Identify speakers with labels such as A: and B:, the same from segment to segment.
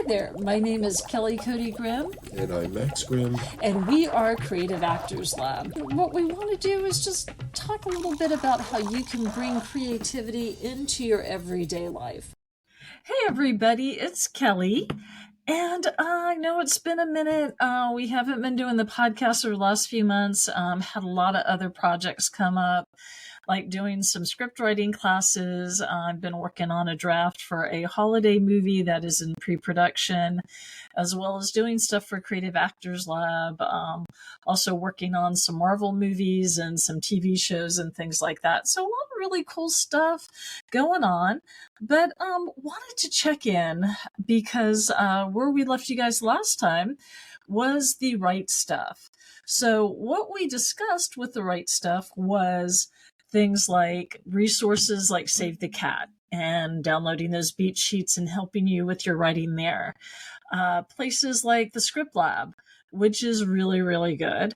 A: there, my name is Kelley Cody Grimm.
B: And I'm Max Grimm.
A: And we are Creative Actors Lab. What we want to do is just talk a little bit about how you can bring creativity into your everyday life. Hey everybody, it's Kelley. And I know it's been a minute. We haven't been doing the podcast over the last few months. Had a lot of other projects come up, like doing some script writing classes. I've been working on a draft for a holiday movie that is in pre-production, as well as doing stuff for Creative Actors Lab. Also working on some Marvel movies and some TV shows and things like that. So a lot of really cool stuff going on. But wanted to check in because where we left you guys last time was the right stuff. So what we discussed with the right stuff was things like resources like Save the Cat and downloading those beat sheets and helping you with your writing there. Places like the Script Lab, which is really, really good.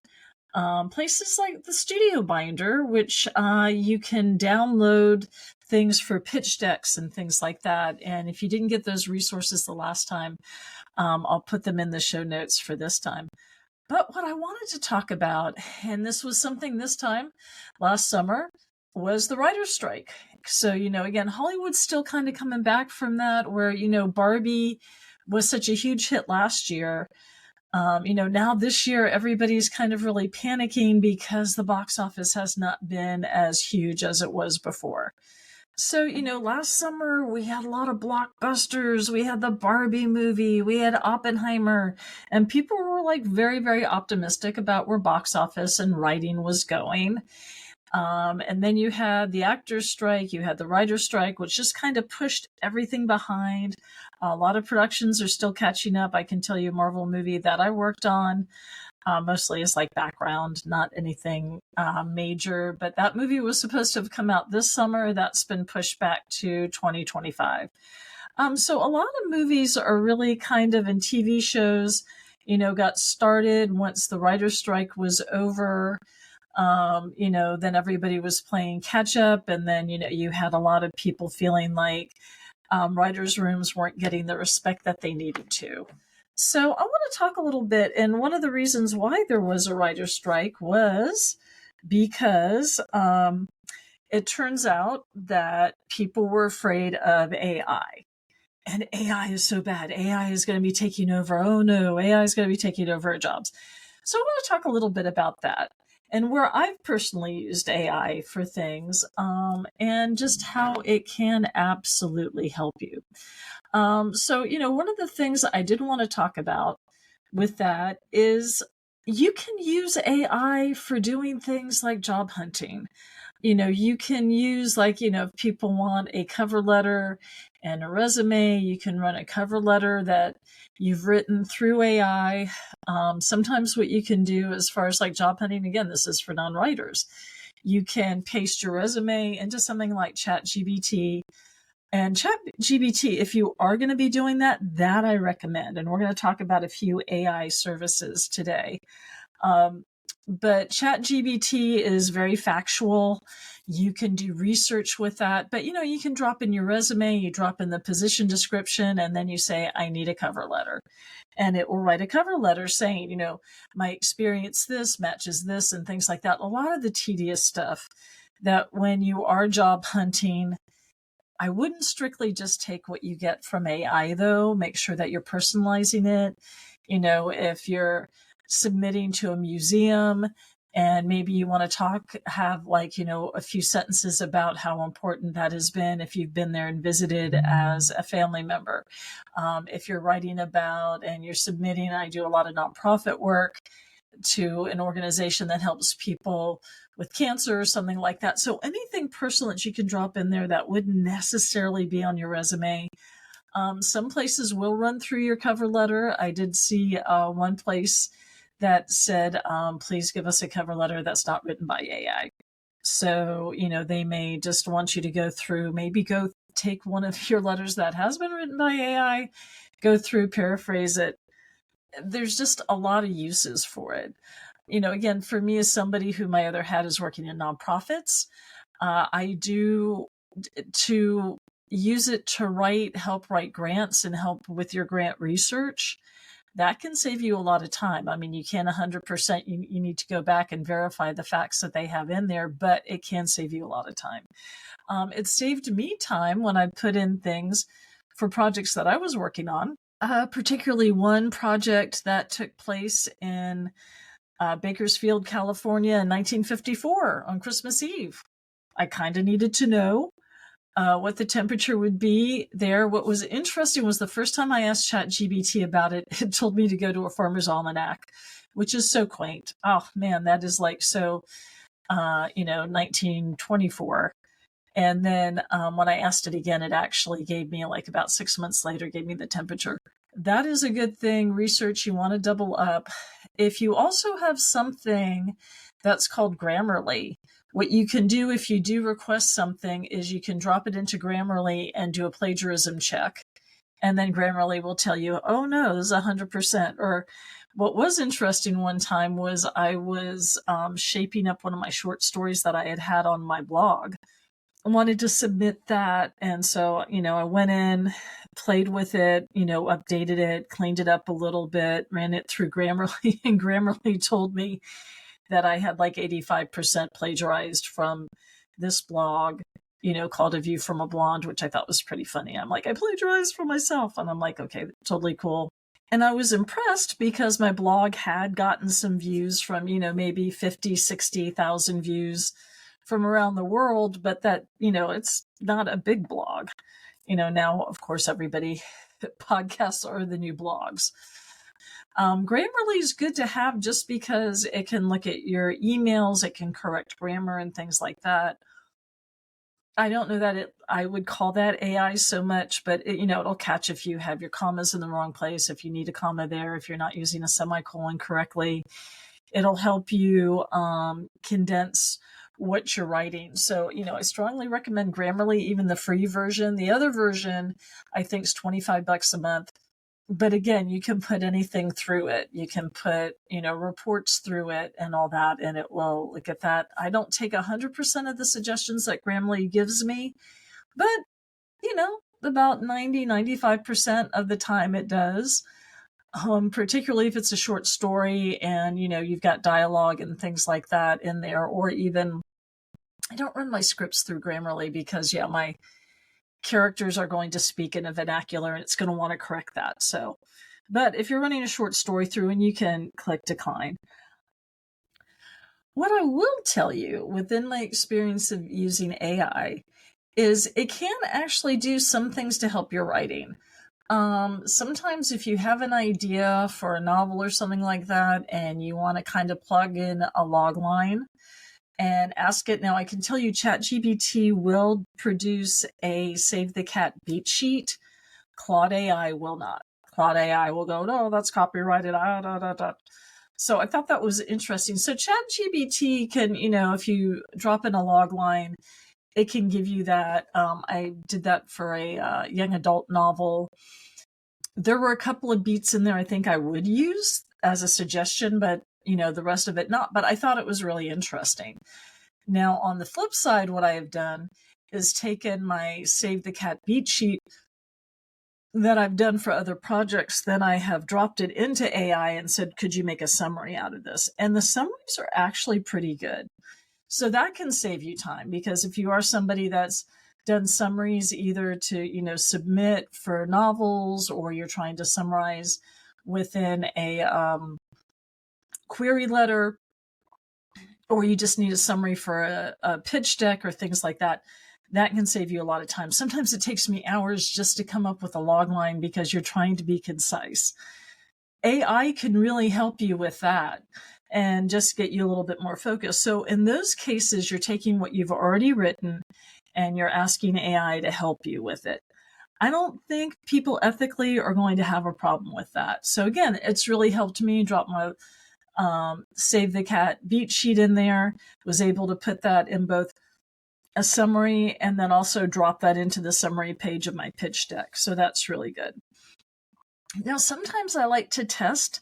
A: Places like the Studio Binder, which you can download things for pitch decks and things like that. And if you didn't get those resources the last time, I'll put them in the show notes for this time. But what I wanted to talk about, and this was something this time last summer, was the writer's strike. So, again, Hollywood's still kind of coming back from that, where, Barbie was such a huge hit last year. Now this year, everybody's kind of really panicking because the box office has not been as huge as it was before. So, last summer we had a lot of blockbusters. We had the Barbie movie, we had Oppenheimer, and people were like very, very optimistic about where box office and writing was going. And then you had the actors' strike, you had the writer's strike, which just kind of pushed everything behind. A lot of productions are still catching up. I can tell you a Marvel movie that I worked on, mostly is like background, not anything major. But that movie was supposed to have come out this summer. That's been pushed back to 2025. So a lot of movies are really kind of, and TV shows, got started once the writer's strike was over. Then everybody was playing catch up. And then, you had a lot of people feeling like writers' rooms weren't getting the respect that they needed to. So I want to talk a little bit. And one of the reasons why there was a writer's strike was because it turns out that people were afraid of AI. And AI is so bad. AI is going to be taking over. Oh no, AI is going to be taking over our jobs. So I want to talk a little bit about that and where I've personally used AI for things, and just how it can absolutely help you. So, one of the things I did want to talk about with that is you can use AI for doing things like job hunting. You can use, if people want a cover letter and a resume, you can run a cover letter that you've written through AI. Sometimes what you can do as far as like job hunting, again, this is for non-writers, you can paste your resume into something like ChatGPT. And ChatGPT, if you are going to be doing that I recommend. And we're going to talk about a few AI services today. But ChatGPT is very factual. You can do research with that, but you can drop in your resume, you drop in the position description, and then you say, I need a cover letter. And it will write a cover letter saying, my experience this matches this and things like that. A lot of the tedious stuff that when you are job hunting, I wouldn't strictly just take what you get from AI though. Make sure that you're personalizing it. If you're submitting to a museum and maybe you want to have a few sentences about how important that has been if you've been there and visited as a family member. If you're writing about and you're submitting, I do a lot of nonprofit work to an organization that helps people with cancer or something like that. So anything personal that you can drop in there that wouldn't necessarily be on your resume. Some places will run through your cover letter. I did see one place that said, please give us a cover letter that's not written by AI. So, they may just want you to go through, maybe go take one of your letters that has been written by AI, go through, paraphrase it. There's just a lot of uses for it. Again, for me as somebody who my other hat is working in nonprofits, I do to use it to help write grants and help with your grant research, that can save you a lot of time. I mean, you can't 100%, you need to go back and verify the facts that they have in there, but it can save you a lot of time. It saved me time when I put in things for projects that I was working on, particularly one project that took place in Bakersfield, California in 1954 on Christmas Eve. I kind of needed to know what the temperature would be there. What was interesting was the first time I asked ChatGPT about it, it told me to go to a farmer's almanac, which is so quaint. Oh man, that is like so, 1924. And then when I asked it again, it actually gave me, like about 6 months later, gave me the temperature. That is a good thing. Research, you want to double up. If you also have something that's called Grammarly, what you can do if you do request something is you can drop it into Grammarly and do a plagiarism check. And then Grammarly will tell you, oh no, this is 100%. Or what was interesting one time was I was shaping up one of my short stories that I had on my blog. I wanted to submit that. And so, I went in, played with it, updated it, cleaned it up a little bit, ran it through Grammarly, and Grammarly told me that I had like 85% plagiarized from this blog, called A View from a Blonde, which I thought was pretty funny. I'm like, I plagiarized from myself. And I'm like, okay, totally cool. And I was impressed because my blog had gotten some views from, maybe 50, 60,000 views from around the world, but that, it's not a big blog. Now, of course, podcasts are the new blogs. Grammarly is good to have just because it can look at your emails, it can correct grammar and things like that. I don't know that I would call that AI so much, but it'll catch if you have your commas in the wrong place, if you need a comma there, if you're not using a semicolon correctly. It'll help you condense what you're writing. So, I strongly recommend Grammarly, even the free version. The other version, I think, is $25 a month. But again, you can put anything through it. You can put, reports through it and all that, and it will look at that. I don't take 100% of the suggestions that Grammarly gives me, but, about 90, 95% of the time it does. Particularly if it's a short story and, you've got dialogue and things like that in there, or even, I don't run my scripts through Grammarly because, my characters are going to speak in a vernacular and it's going to want to correct that. So, but if you're running a short story through, and you can click decline. What I will tell you within my experience of using AI is it can actually do some things to help your writing. Sometimes if you have an idea for a novel or something like that, and you want to kind of plug in a logline and ask it. Now, I can tell you ChatGPT will produce a Save the Cat beat sheet. Claude AI will not. Claude AI will go, no, that's copyrighted. So I thought that was interesting. So ChatGPT can, if you drop in a log line, it can give you that. I did that for a young adult novel. There were a couple of beats in there I think I would use as a suggestion, but the rest of it not. But I thought it was really interesting. Now, on the flip side, what I have done is taken my Save the Cat beat sheet that I've done for other projects, then I have dropped it into AI and said, could you make a summary out of this? And the summaries are actually pretty good. So that can save you time, because if you are somebody that's done summaries either to, submit for novels, or you're trying to summarize within a query letter, or you just need a summary for a pitch deck or things like that, that can save you a lot of time. Sometimes it takes me hours just to come up with a log line because you're trying to be concise. AI can really help you with that and just get you a little bit more focused. So in those cases, you're taking what you've already written and you're asking AI to help you with it. I don't think people ethically are going to have a problem with that. So again, it's really helped me drop my Save the Cat beat sheet in there, was able to put that in both a summary and then also drop that into the summary page of my pitch deck. So that's really good. Now, sometimes I like to test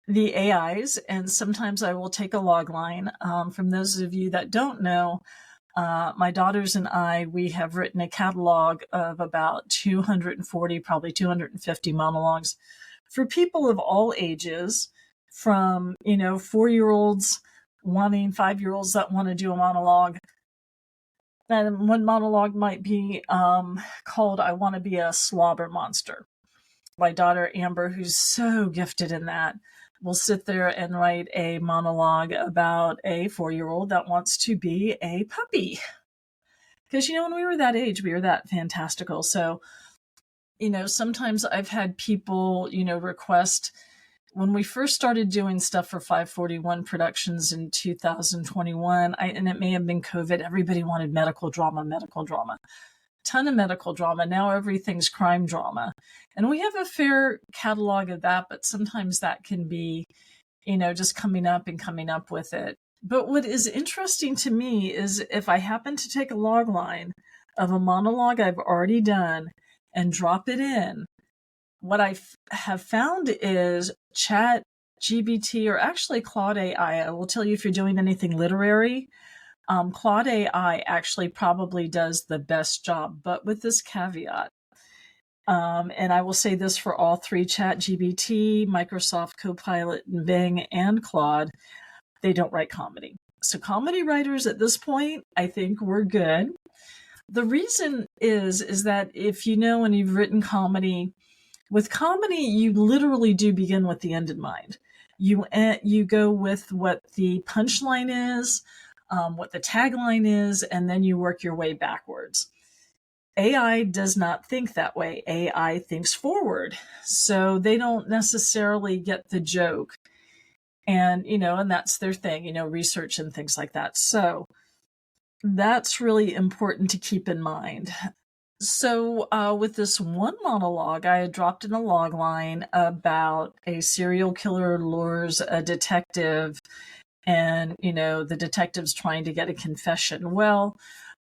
A: the AIs, and sometimes I will take a log line. From those of you that don't know, My daughters and I, we have written a catalog of about 240, probably 250 monologues for people of all ages, from, 4-year-olds wanting 5-year-olds that want to do a monologue. And one monologue might be called I Want to Be a Slobber Monster. My daughter Amber, who's so gifted in that, will sit there and write a monologue about a 4-year-old that wants to be a puppy. Because, when we were that age, we were that fantastical. So, sometimes I've had people, request, when we first started doing stuff for 541 Productions in 2021, and it may have been COVID, everybody wanted medical drama. Ton of medical drama. Now everything's crime drama. And we have a fair catalog of that, but sometimes that can be, just coming up with it. But what is interesting to me is if I happen to take a log line of a monologue I've already done and drop it in, what I have found is Chat GBT, or actually Claude AI. I will tell you, if you're doing anything literary, Claude AI actually probably does the best job, but with this caveat. And I will say this for all three: Chat GBT, Microsoft Copilot, and Bing, and Claude, they don't write comedy. So comedy writers at this point, I think we're good. The reason is that if you know and you've written comedy, with comedy, you literally do begin with the end in mind. You go with what the punchline is, what the tagline is, and then you work your way backwards. AI does not think that way. AI thinks forward. So they don't necessarily get the joke. And, and that's their thing, research and things like that. So that's really important to keep in mind. So with this one monologue, I had dropped in a log line about a serial killer lures a detective, and, the detective's trying to get a confession. Well,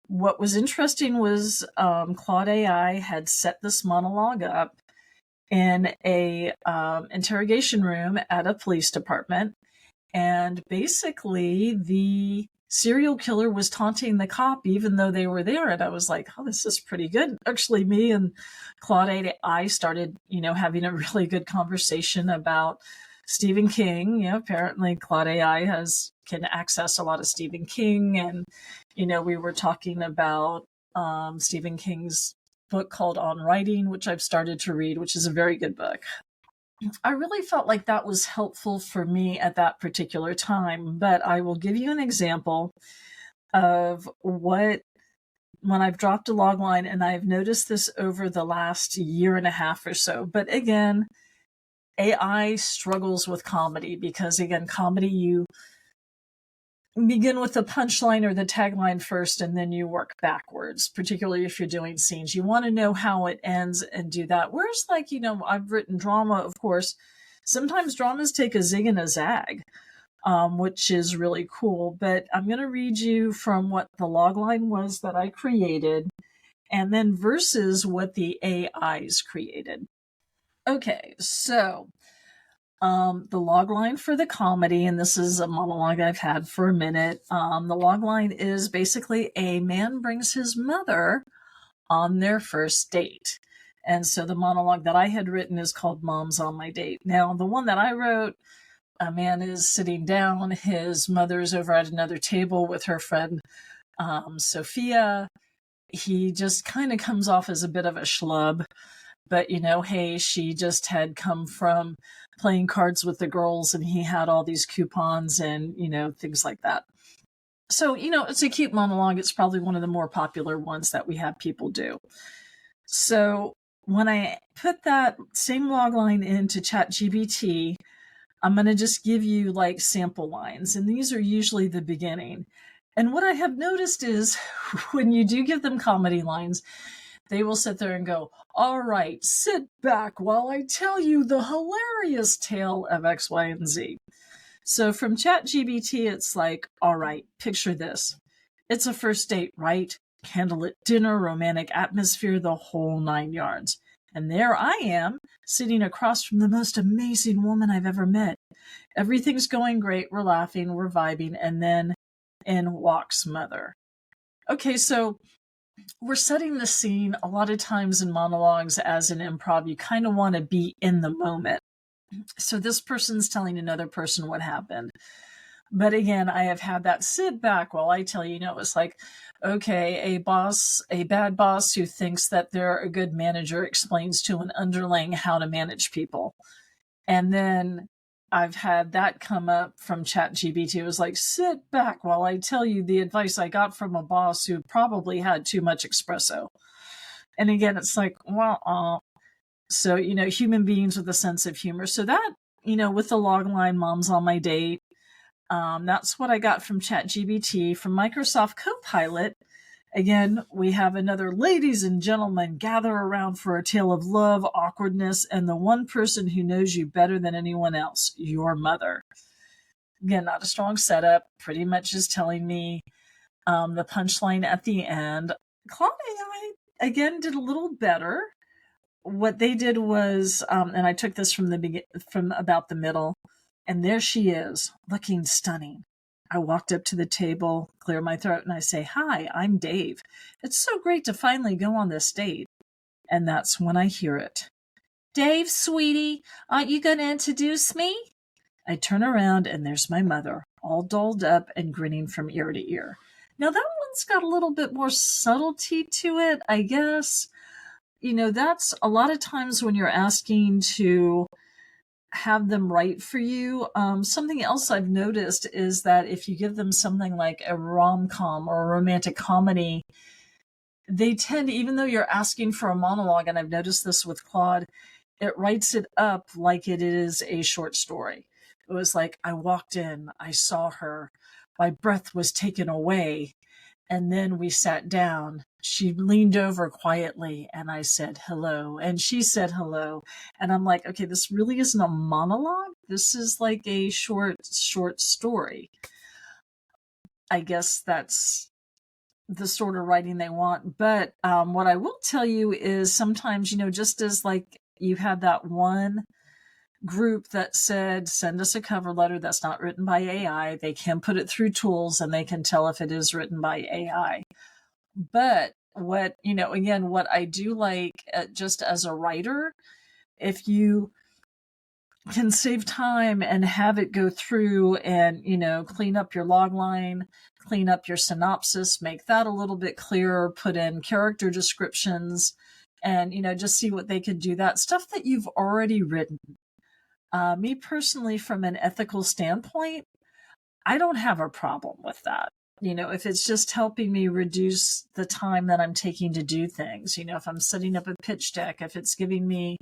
A: what was interesting was Claude AI had set this monologue up in a interrogation room at a police department. And basically, the serial killer was taunting the cop even though they were there. And I was like, oh, this is pretty good. Actually, me and Claude AI started, having a really good conversation about Stephen King. Apparently Claude AI can access a lot of Stephen King. And, we were talking about Stephen King's book called On Writing, which I've started to read, which is a very good book. I really felt like that was helpful for me at that particular time, but I will give you an example of when I've dropped a log line, and I've noticed this over the last year and a half or so. But again, AI struggles with comedy because, again, comedy, you begin with the punchline or the tagline first, and then you work backwards, particularly if you're doing scenes. You want to know how it ends and do that. Whereas, I've written drama, of course. Sometimes dramas take a zig and a zag, which is really cool. But I'm going to read you from what the logline was that I created, and then versus what the AIs created. Okay, so the logline for the comedy, and this is a monologue I've had for a minute. The logline is basically a man brings his mother on their first date. And so the monologue that I had written is called Mom's on My Date. Now, the one that I wrote, a man is sitting down. His mother's over at another table with her friend, Sophia. He just kind of comes off as a bit of a schlub. But, hey, she just had come from playing cards with the girls, and he had all these coupons and, things like that. So, it's a cute monologue. It's probably one of the more popular ones that we have people do. So when I put that same logline into ChatGPT, I'm going to just give you sample lines. And these are usually the beginning. And what I have noticed is when you do give them comedy lines, they will sit there and go, all right, sit back while I tell you the hilarious tale of X, Y, and Z. So from ChatGPT, it's like, all right, picture this. It's a first date, right? Candlelit dinner, romantic atmosphere, the whole 9 yards. And there I am, sitting across from the most amazing woman I've ever met. Everything's going great. We're laughing, we're vibing, and then in walks mother. Okay, so we're setting the scene. A lot of times in monologues as an improv, you kind of want to be in the moment. So this person's telling another person what happened. But again, I have had that sit back while I tell you, it's like, okay, a bad boss who thinks that they're a good manager explains to an underling how to manage people. And then I've had that come up from ChatGPT. It was like, sit back while I tell you the advice I got from a boss who probably had too much espresso. And again, it's like, well, so, human beings with a sense of humor. So that, with the logline, mom's on my date, that's what I got from ChatGPT. From Microsoft Copilot, again, we have another ladies and gentlemen gather around for a tale of love, awkwardness, and the one person who knows you better than anyone else, your mother. Again, not a strong setup, pretty much is telling me the punchline at the end. Claude AI, again, did a little better. What they did was, and I took this from about the middle, and there she is, looking stunning. I walked up to the table, clear my throat, and I say, "Hi, I'm Dave. It's so great to finally go on this date." And that's when I hear it. "Dave, sweetie, aren't you going to introduce me?" I turn around, and there's my mother, all dolled up and grinning from ear to ear. Now, that one's got a little bit more subtlety to it, I guess. That's a lot of times when you're asking to have them write for you. Something else I've noticed is that if you give them something like a rom-com or a romantic comedy, they tend, even though you're asking for a monologue, and I've noticed this with Claude, it writes it up like it is a short story. It was like, I walked in, I saw her, my breath was taken away, and then we sat down. She leaned over quietly and I said hello. And she said hello. And I'm like, okay, this really isn't a monologue. This is like a short story. I guess that's the sort of writing they want. But what I will tell you is sometimes, just as like you had that one group that said, send us a cover letter that's not written by AI. They can put it through tools and they can tell if it is written by AI. But what I do like just as a writer, if you can save time and have it go through and, clean up your logline, clean up your synopsis, make that a little bit clearer, put in character descriptions, and, just see what they can do. That stuff that you've already written. Me personally, from an ethical standpoint, I don't have a problem with that. If it's just helping me reduce the time that I'm taking to do things, if I'm setting up a pitch deck, if it's giving me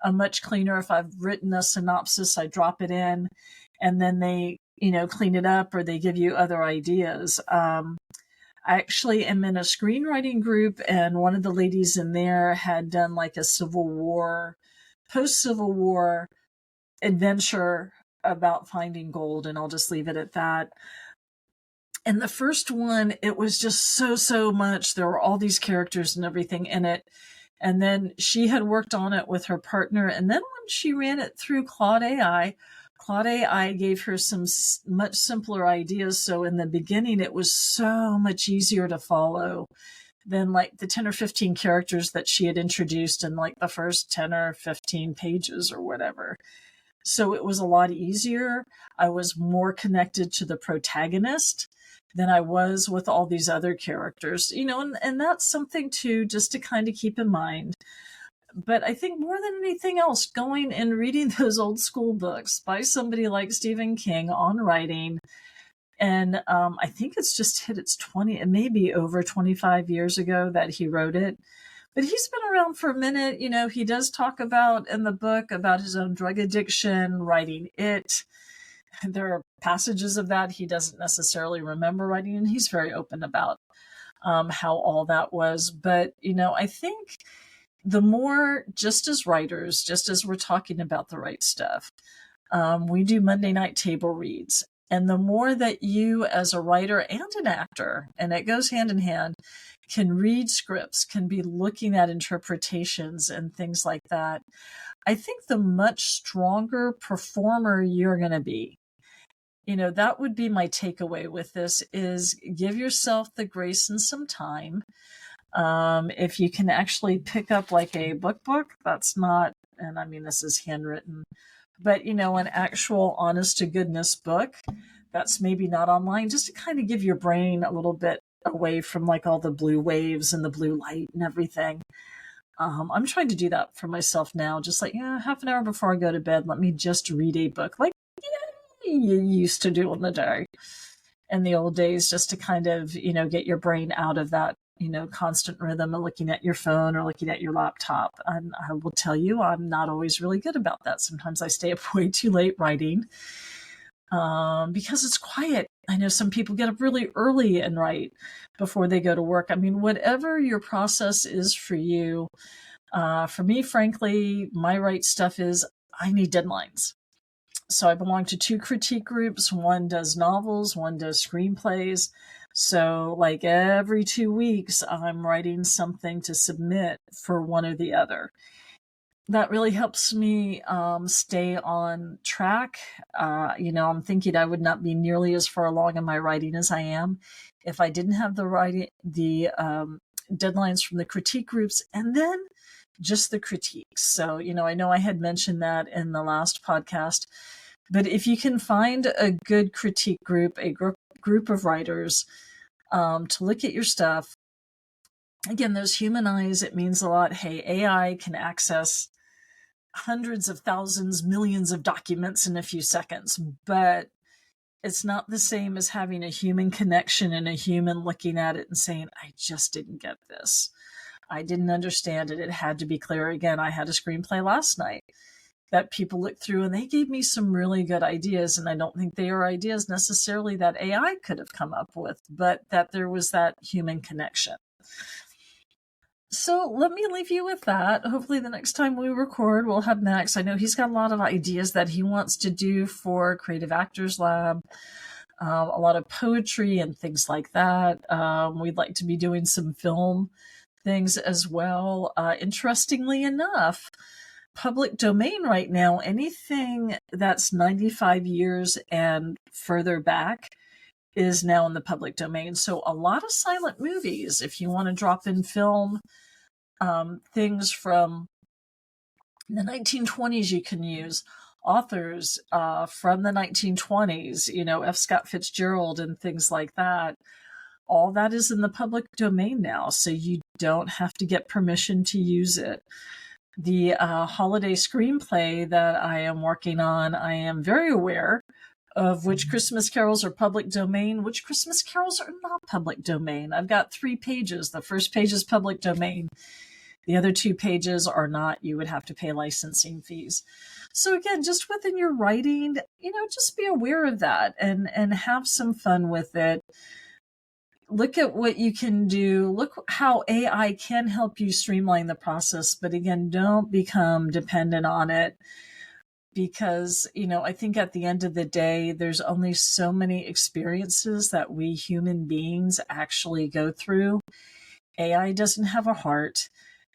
A: a much cleaner, if I've written a synopsis, I drop it in and then they, clean it up or they give you other ideas. I actually am in a screenwriting group and one of the ladies in there had done like a post-Civil War adventure about finding gold, and I'll just leave it at that. And the first one, it was just so much. There were all these characters and everything in it. And then she had worked on it with her partner. And then when she ran it through Claude AI gave her some much simpler ideas. So in the beginning, it was so much easier to follow than like the 10 or 15 characters that she had introduced in like the first 10 or 15 pages or whatever. So it was a lot easier. I was more connected to the protagonist than I was with all these other characters, and that's something too, just to kind of keep in mind. But I think more than anything else, going and reading those old school books by somebody like Stephen King on writing, and I think it's just hit its 20, it may be over 25 years ago that he wrote it. But he's been around for a minute. He does talk about in the book about his own drug addiction, writing it. There are passages of that he doesn't necessarily remember writing, and he's very open about how all that was. But, I think the more, just as writers, just as we're talking about the right stuff, we do Monday night table reads. And the more that you as a writer and an actor, and it goes hand in hand, can read scripts, can be looking at interpretations and things like that, I think the much stronger performer you're going to be. that would be my takeaway with this, is give yourself the grace and some time. If you can actually pick up like a book, that's not, and I mean, this is handwritten, but an actual honest to goodness book that's maybe not online, just to kind of give your brain a little bit away from like all the blue waves and the blue light and everything. I'm trying to do that for myself now, just like, half an hour before I go to bed, let me just read a book, like you used to do in the day, in the old days, just to kind of, get your brain out of that, constant rhythm of looking at your phone or looking at your laptop. And I will tell you, I'm not always really good about that. Sometimes I stay up way too late writing because it's quiet. I know some people get up really early and write before they go to work. I mean, whatever your process is for you. For me, frankly, my right stuff is I need deadlines. So I belong to 2 critique groups. One does novels, one does screenplays. So like every 2 weeks, I'm writing something to submit for one or the other. That really helps me stay on track. I'm thinking I would not be nearly as far along in my writing as I am if I didn't have the deadlines from the critique groups and then just the critiques. So, I know I had mentioned that in the last podcast, but if you can find a good critique group, a group of writers to look at your stuff, again, those human eyes, it means a lot. Hey, AI can access hundreds of thousands, millions of documents in a few seconds, but it's not the same as having a human connection and a human looking at it and saying, I just didn't get this. I didn't understand it. It had to be clear. Again, I had a screenplay last night that people looked through and they gave me some really good ideas. And I don't think they are ideas necessarily that AI could have come up with, but that there was that human connection. So let me leave you with that. Hopefully the next time we record, we'll have Max. I know he's got a lot of ideas that he wants to do for Creative Actors Lab, a lot of poetry and things like that. We'd like to be doing some film things as well. Interestingly enough, public domain right now, anything that's 95 years and further back is now in the public domain. So a lot of silent movies, if you want to drop in film, things from the 1920s you can use, authors from the 1920s, F. Scott Fitzgerald and things like that. All that is in the public domain now, so you don't have to get permission to use it. The holiday screenplay that I am working on, I am very aware of which Christmas carols are public domain, which Christmas carols are not public domain. I've got 3 pages. The first page is public domain. The other 2 pages are not. You would have to pay licensing fees. So again, just within your writing, just be aware of that and have some fun with it. Look at what you can do. Look how AI can help you streamline the process. But again, don't become dependent on it. Because, I think at the end of the day, there's only so many experiences that we human beings actually go through. AI doesn't have a heart.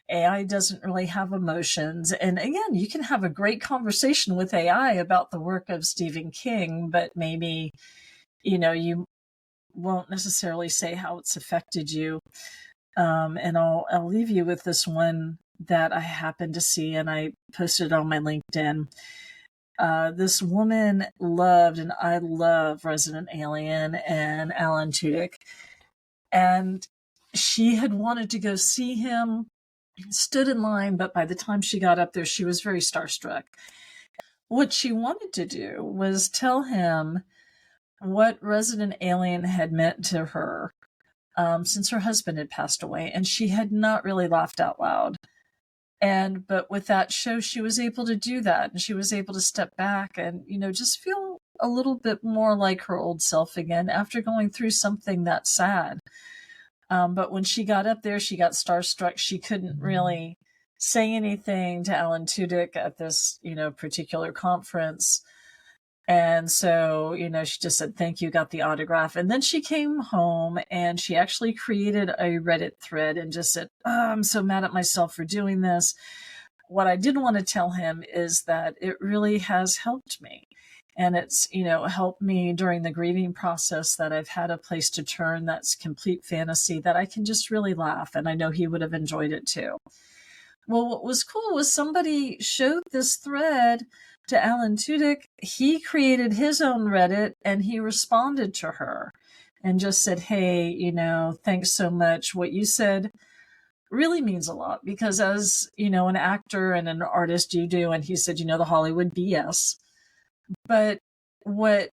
A: AI doesn't really have emotions. And again, you can have a great conversation with AI about the work of Stephen King, but maybe, you won't necessarily say how it's affected you. And I'll leave you with this one that I happened to see, and I posted it on my LinkedIn. This woman loved, and I love Resident Alien and Alan Tudyk. And she had wanted to go see him, stood in line, but by the time she got up there, she was very starstruck. What she wanted to do was tell him what Resident Alien had meant to her since her husband had passed away, and she had not really laughed out loud. But with that show, she was able to do that, and she was able to step back and, just feel a little bit more like her old self again after going through something that sad. But when she got up there, she got starstruck. She couldn't really say anything to Alan Tudyk at this, particular conference. And so, she just said, thank you, got the autograph. And then she came home and she actually created a Reddit thread and just said, I'm so mad at myself for doing this. What I did want to tell him is that it really has helped me. And it's, helped me during the grieving process that I've had a place to turn that's complete fantasy that I can just really laugh. And I know he would have enjoyed it too. Well, what was cool was somebody showed this thread to Alan Tudyk. He created his own Reddit and he responded to her and just said, hey, thanks so much. What you said really means a lot because as, an actor and an artist you do. And he said, the Hollywood BS. But what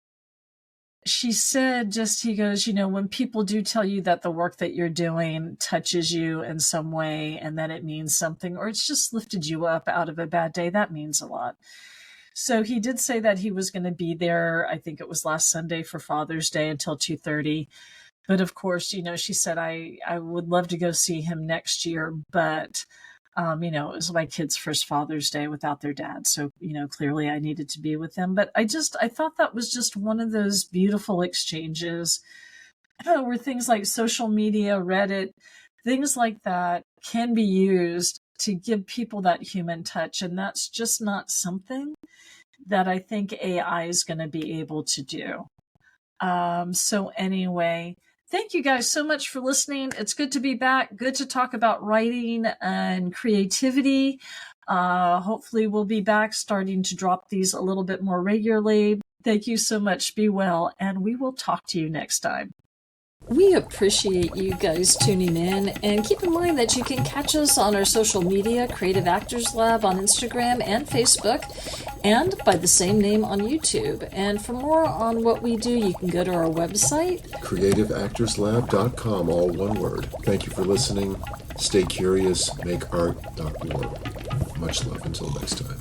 A: she said, he goes, when people do tell you that the work that you're doing touches you in some way and that it means something, or it's just lifted you up out of a bad day, that means a lot. So he did say that he was going to be there. I think it was last Sunday for Father's Day until 2:30. But of course, she said, I would love to go see him next year, but it was my kids' first Father's Day without their dad. So, clearly I needed to be with them. But I thought that was just one of those beautiful exchanges where things like social media, Reddit, things like that can be used to give people that human touch. And that's just not something that I think AI is going to be able to do. So anyway, thank you guys so much for listening. It's good to be back. Good to talk about writing and creativity. Hopefully we'll be back starting to drop these a little bit more regularly. Thank you so much. Be well, and we will talk to you next time. We appreciate you guys tuning in, and keep in mind that you can catch us on our social media, Creative Actors Lab on Instagram and Facebook, and by the same name on YouTube. And for more on what we do, you can go to our website,
B: creativeactorslab.com, all one word. Thank you for listening. Stay curious, make art, not war. Much love until next time.